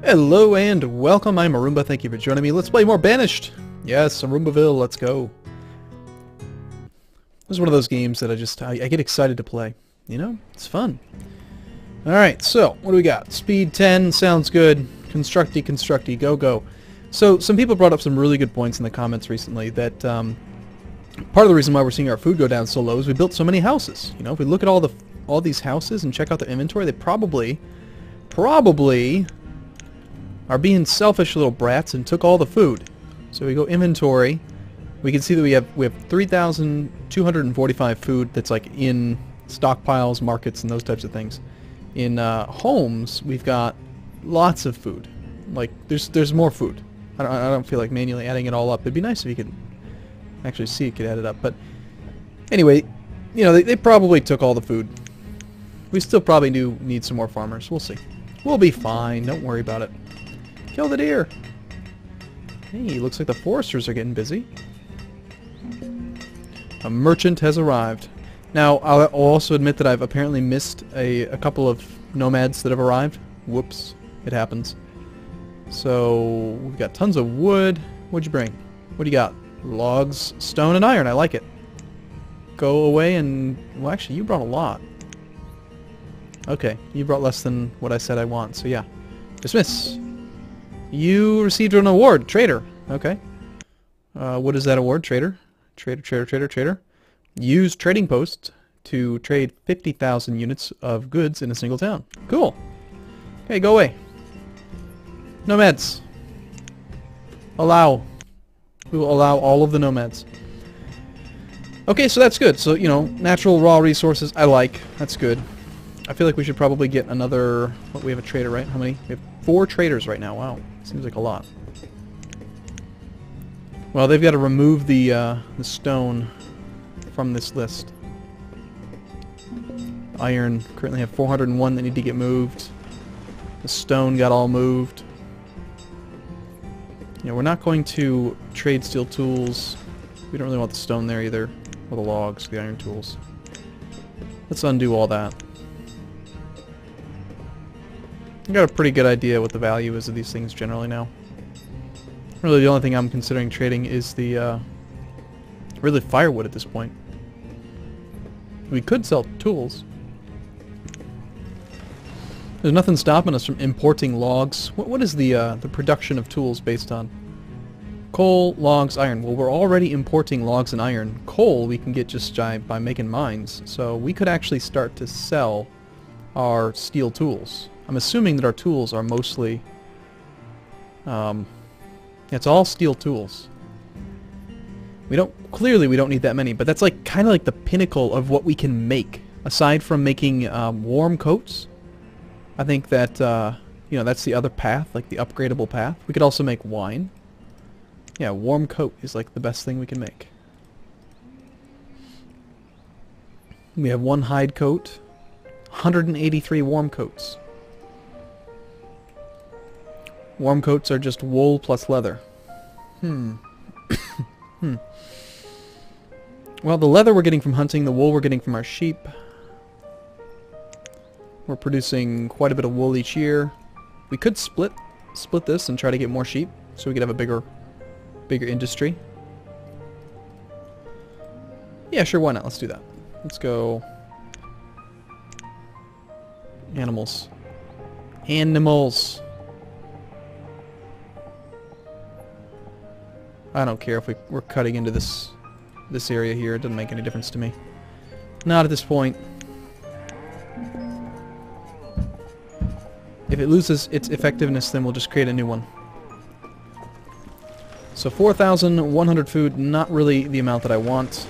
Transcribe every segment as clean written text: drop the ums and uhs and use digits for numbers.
Hello and welcome, I'm Arumba, thank you for joining me. Let's play more Banished! Yes, Arumbaville, let's go. This is one of those games that I get excited to play. You know, it's fun. Alright, so, what do we got? Speed 10, sounds good. Constructy, go. So, some people brought up some really good points in the comments recently that, part of the reason why we're seeing our food go down so low is we built so many houses. You know, if we look at all these houses and check out their inventory, they probably are being selfish little brats and took all the food. So we go inventory. We can see that we have 3,245 food that's like in stockpiles, markets, and those types of things. In homes, we've got lots of food. Like there's more food. I don't feel like manually adding it all up. It'd be nice if you could actually see it could add it up. But anyway, you know they probably took all the food. We still probably do need some more farmers. We'll see. We'll be fine. Don't worry about it. Kill the deer! Hey, looks like the foresters are getting busy. A merchant has arrived. Now, I'll also admit that I've apparently missed a couple of nomads that have arrived. Whoops. It happens. So, we've got tons of wood. What'd you bring? What do you got? Logs, stone, and iron. I like it. Go away and... Well, actually, you brought a lot. Okay, you brought less than what I said I want, so yeah. Dismiss. You received an award, trader. Okay. What is that award, trader? Trader. Use trading post to trade 50,000 units of goods in a single town. Cool. Okay, go away. Nomads. Allow. We will allow all of the nomads. Okay, so that's good. So, you know, natural raw resources, I like. That's good. I feel like we should probably get another... What, we have a trader, right? How many? We have 4 traders right now. Wow. Seems like a lot. Well, they've got to remove the stone from this list. Iron. Currently have 401 that need to get moved. The stone got all moved. Yeah, we're not going to trade steel tools. We don't really want the stone there either. Or the logs, the iron tools. Let's undo all that. I got a pretty good idea what the value is of these things generally now. Really, the only thing I'm considering trading is the, really firewood at this point. We could sell tools. There's nothing stopping us from importing logs. What is the production of tools based on? Coal, logs, iron. Well, we're already importing logs and iron. Coal we can get just by making mines. So we could actually start to sell our steel tools. I'm assuming that our tools are mostly... it's all steel tools. Clearly we don't need that many, but that's like kind of like the pinnacle of what we can make. Aside from making warm coats, I think that, you know, that's the other path, like the upgradable path. We could also make wine. Yeah, warm coat is like the best thing we can make. We have 1 hide coat, 183 warm coats. Warm coats are just wool plus leather. Well, the leather we're getting from hunting, the wool we're getting from our sheep. We're producing quite a bit of wool each year. We could split this and try to get more sheep, so we could have a bigger industry. Yeah, sure, why not? Let's do that. Let's go... Animals. I don't care if we're cutting into this area here. It doesn't make any difference to me. Not at this point. If it loses its effectiveness, then we'll just create a new one. So 4,100 food, not really the amount that I want.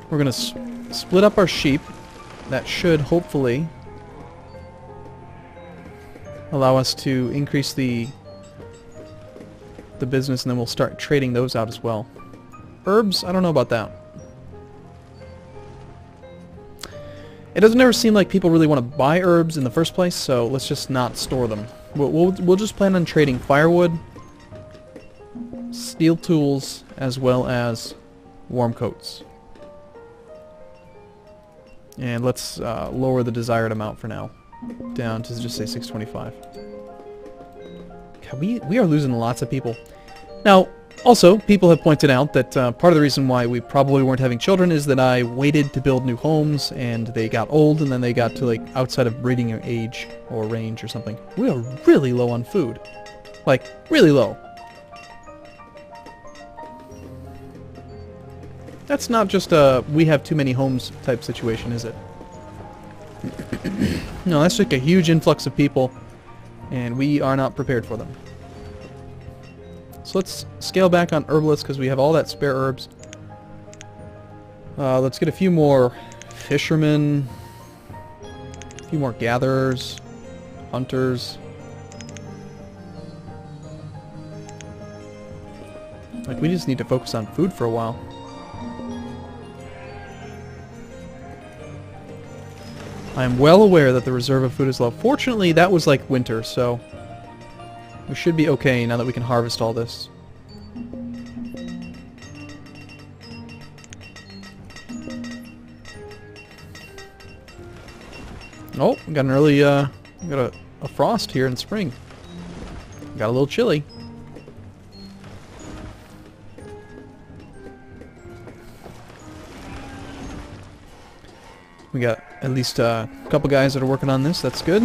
We're going to split up our sheep. That should hopefully allow us to increase the business, and then we'll start trading those out as well. Herbs, I don't know about that. It doesn't ever seem like people really want to buy herbs in the first place, so let's just not store them. We'll just plan on trading firewood, steel tools, as well as warm coats. And let's lower the desired amount for now. down to just say 625. God, we are losing lots of people. Now, also, people have pointed out that part of the reason why we probably weren't having children is that I waited to build new homes, and they got old, and then they got to, like, outside of breeding age or range or something. We are really low on food. Like, really low. That's not just a we have too many homes type situation, is it? No, that's like a huge influx of people, and we are not prepared for them. So let's scale back on herbalists because we have all that spare herbs. Let's get a few more fishermen, a few more gatherers, hunters. Like, we just need to focus on food for a while. I am well aware that the reserve of food is low. Fortunately, that was like winter, so we should be okay now that we can harvest all this. Oh, we got an early, we got a frost here in spring. Got a little chilly. We got at least a couple guys that are working on this. That's good.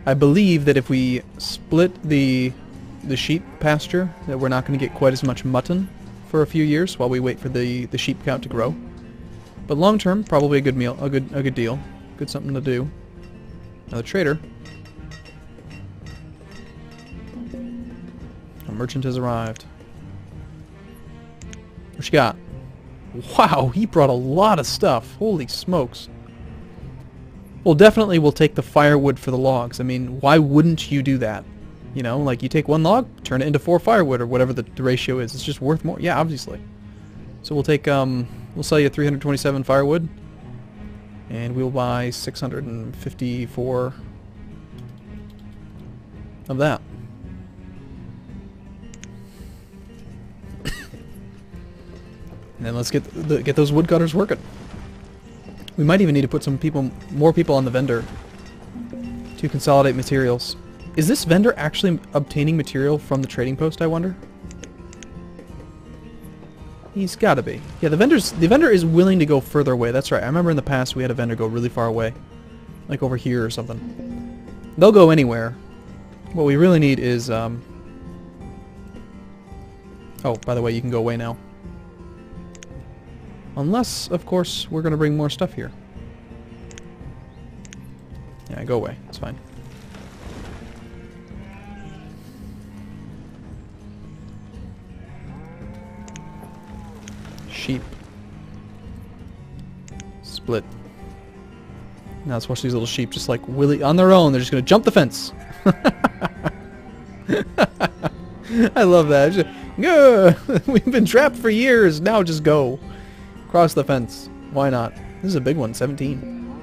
I believe that if we split the sheep pasture, that we're not going to get quite as much mutton for a few years while we wait for the sheep count to grow. But long term, probably a good meal, a good deal, good something to do. Now the trader. A merchant has arrived. What you got? Wow, he brought a lot of stuff. Holy smokes. Well, definitely we'll take the firewood for the logs. I mean, why wouldn't you do that? You know, like you take one log, turn it into 4 firewood or whatever the ratio is. It's just worth more. Yeah, obviously. So we'll take, we'll sell you 327 firewood. And we'll buy 654 of that. And then let's get those woodcutters working. We might even need to put some more people on the vendor to consolidate materials. Is this vendor actually obtaining material from the trading post, I wonder? He's got to be. Yeah, the vendor is willing to go further away. That's right. I remember in the past we had a vendor go really far away, like over here or something. They'll go anywhere. What we really need is oh, by the way, you can go away now. Unless, of course, we're going to bring more stuff here. Yeah, go away. It's fine. Sheep. Split. Now let's watch these little sheep just like willy on their own. They're just going to jump the fence. I love that. Just, we've been trapped for years. Now just go. Cross the fence. Why not? This is a big one, 17.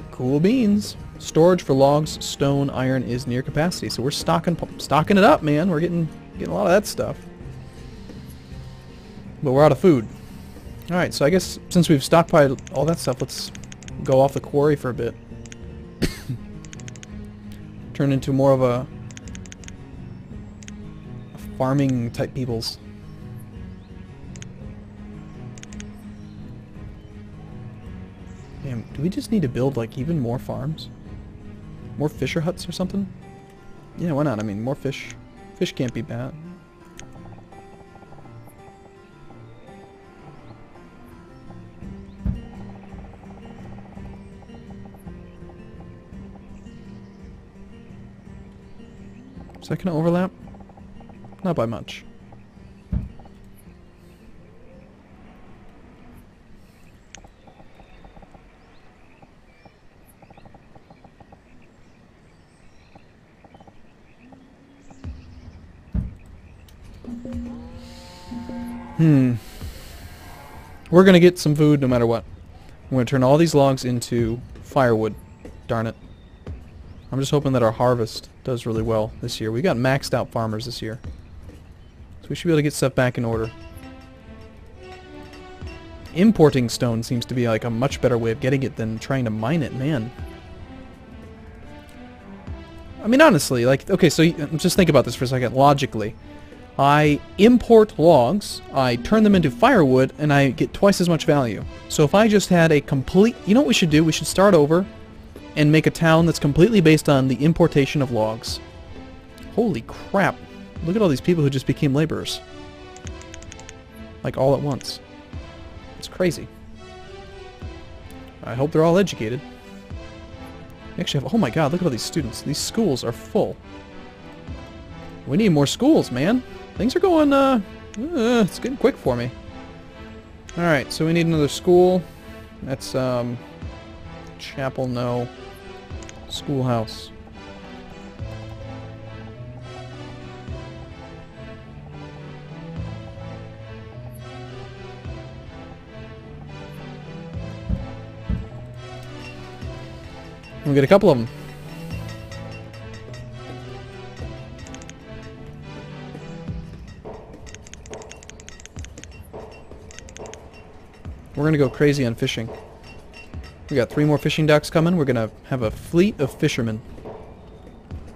Cool beans. Storage for logs, stone, iron is near capacity. So we're stocking it up, man. We're getting a lot of that stuff. But we're out of food. Alright, so I guess since we've stockpiled all that stuff, let's go off the quarry for a bit. Turn into more of a farming type peoples. Damn, do we just need to build, like, even more farms? More fisher huts or something? Yeah, why not? I mean, more fish. Fish can't be bad. Is that gonna overlap? Not by much. We're gonna get some food no matter what. I'm gonna turn all these logs into firewood. Darn it. I'm just hoping that our harvest does really well this year. We got maxed out farmers this year. So we should be able to get stuff back in order. Importing stone seems to be like a much better way of getting it than trying to mine it, man. I mean, honestly, like, okay, so just think about this for a second, logically. I import logs, I turn them into firewood, and I get twice as much value. So if I just had a complete... You know what we should do? We should start over and make a town that's completely based on the importation of logs. Holy crap. Look at all these people who just became laborers. Like, all at once. It's crazy. I hope they're all educated. We actually have... Oh my god, look at all these students. These schools are full. We need more schools, man. Things are going, it's getting quick for me. Alright, so we need another school. That's, chapel, no. Schoolhouse. We'll get a couple of them. We're gonna go crazy on fishing. We got 3 more fishing docks coming. We're gonna have a fleet of fishermen.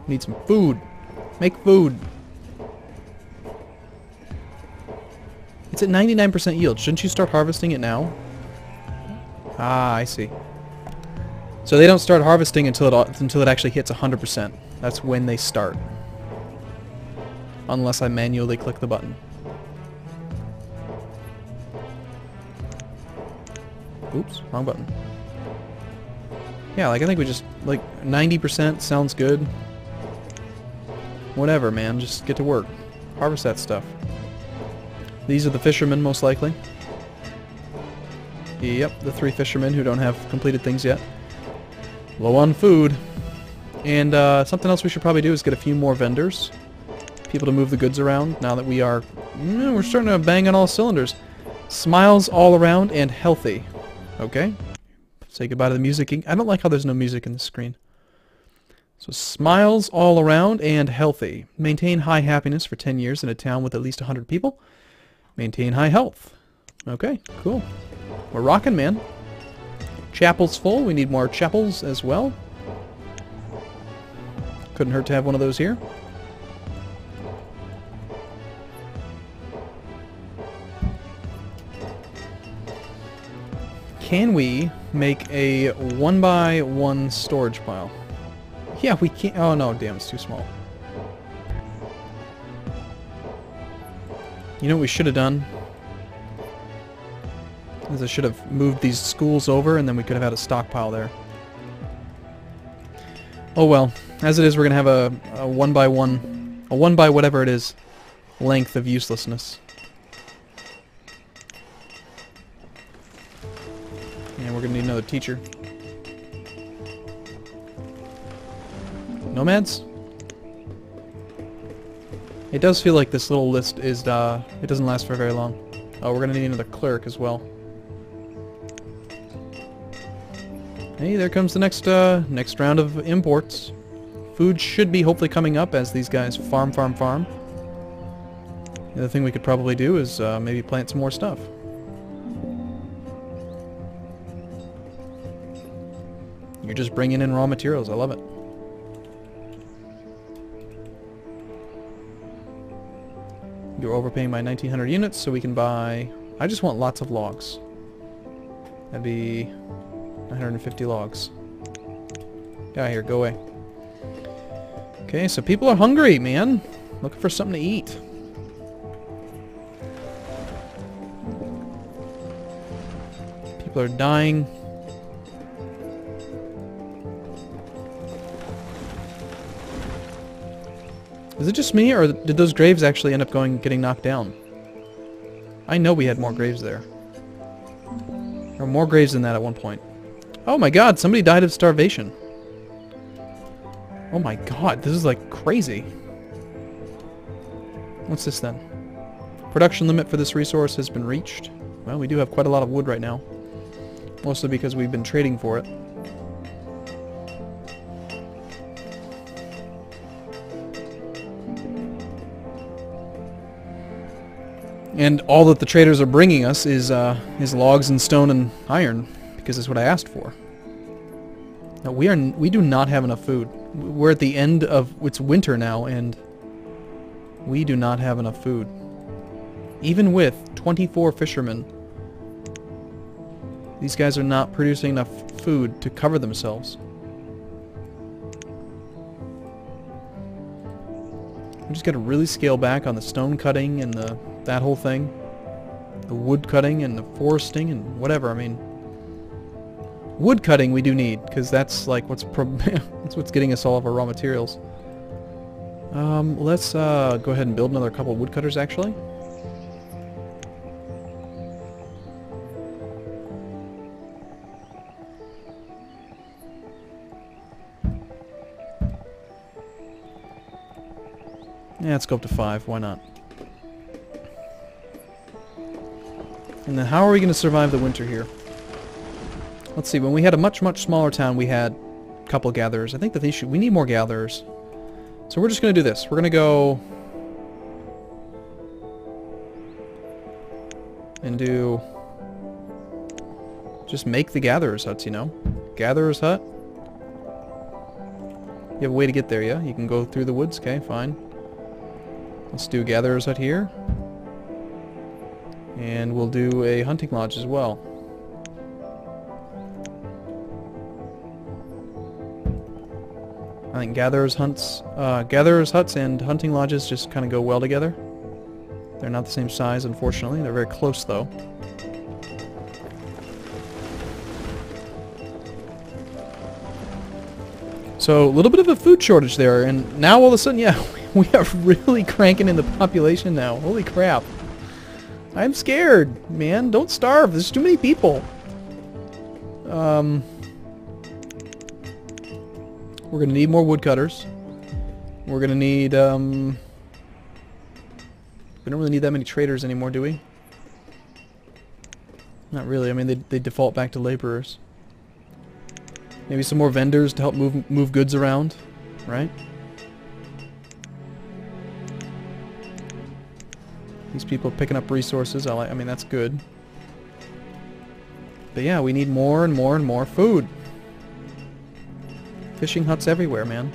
Need some food. Make food. It's at 99% yield. Shouldn't you start harvesting it now? Ah, I see. So they don't start harvesting until it actually hits 100%. That's when they start. Unless I manually click the button. Oops, wrong button. Yeah, like I think we just, like, 90% sounds good. Whatever, man, just get to work. Harvest that stuff. These are the fishermen, most likely. Yep, the 3 fishermen who don't have completed things yet. Low on food. And something else we should probably do is get a few more vendors. People to move the goods around now that we are... we're starting to bang on all cylinders. Smiles all around and healthy. Okay. Say goodbye to the music. I don't like how there's no music in the screen. So smiles all around and healthy. Maintain high happiness for 10 years in a town with at least 100 people. Maintain high health. Okay, cool. We're rocking, man. Chapel's full. We need more chapels as well. Couldn't hurt to have one of those here. Can we make a 1x1 storage pile? Yeah, we can't. Oh no, damn, it's too small. You know what we should have done? Is I should have moved these schools over and then we could have had a stockpile there. Oh well. As it is, we're going to have a 1x1, a 1 by whatever it is, length of uselessness. And we're going to need another teacher. Nomads? It does feel like this little list is, it doesn't last for very long. Oh, we're going to need another cleric as well. Hey, there comes the next round of imports. Food should be hopefully coming up as these guys farm. The other thing we could probably do is maybe plant some more stuff. You're just bringing in raw materials. I love it. You're overpaying by 1,900 units, so we can buy... I just want lots of logs. That'd be 950 logs. Get out of here. Go away. Okay, so people are hungry, man. Looking for something to eat. People are dying. Is it just me, or did those graves actually end up getting knocked down? I know we had more graves there. There were more graves than that at one point. Oh my god, somebody died of starvation. Oh my god, this is like crazy. What's this then? Production limit for this resource has been reached. Well, we do have quite a lot of wood right now. Mostly because we've been trading for it. And all that the traders are bringing us is logs and stone and iron, because that's what I asked for. Now we do not have enough food. We're at the end of it's winter now, and we do not have enough food. Even with 24 fishermen, these guys are not producing enough food to cover themselves. We just got to really scale back on the stone cutting and that whole thing. The wood cutting and the foresting and whatever. I mean, wood cutting we do need, because that's like that's what's getting us all of our raw materials. Let's go ahead and build another couple of woodcutters actually. Yeah, let's go up to 5. Why not? And then how are we going to survive the winter here? Let's see. When we had a much smaller town, we had a couple of gatherers. I think that we need more gatherers. So we're just going to do this. We're going to go and just make the gatherers huts, you know? Gatherers hut. You have a way to get there, yeah? You can go through the woods. Okay, fine. Let's do gatherers hut here. And we'll do a hunting lodge as well. I think gatherers huts and hunting lodges just kind of go well together. They're not the same size, unfortunately. They're very close, though. So, a little bit of a food shortage there, and now all of a sudden, yeah, we are really cranking in the population now. Holy crap. I'm scared, man. Don't starve. There's too many people. We're going to need more woodcutters. We're going to need, we don't really need that many traders anymore, do we? Not really. I mean, they default back to laborers. Maybe some more vendors to help move goods around, right? These people picking up resources. I mean, that's good. But yeah, we need more and more and more food. Fishing huts everywhere, man.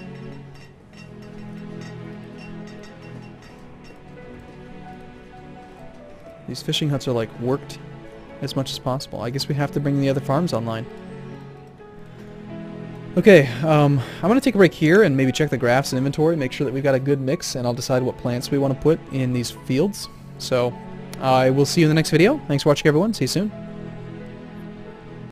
These fishing huts are like worked as much as possible. I guess we have to bring the other farms online. Okay, I'm going to take a break here and maybe check the graphs and inventory, make sure that we've got a good mix, and I'll decide what plants we want to put in these fields. So, I will see you in the next video. Thanks for watching, everyone. See you soon.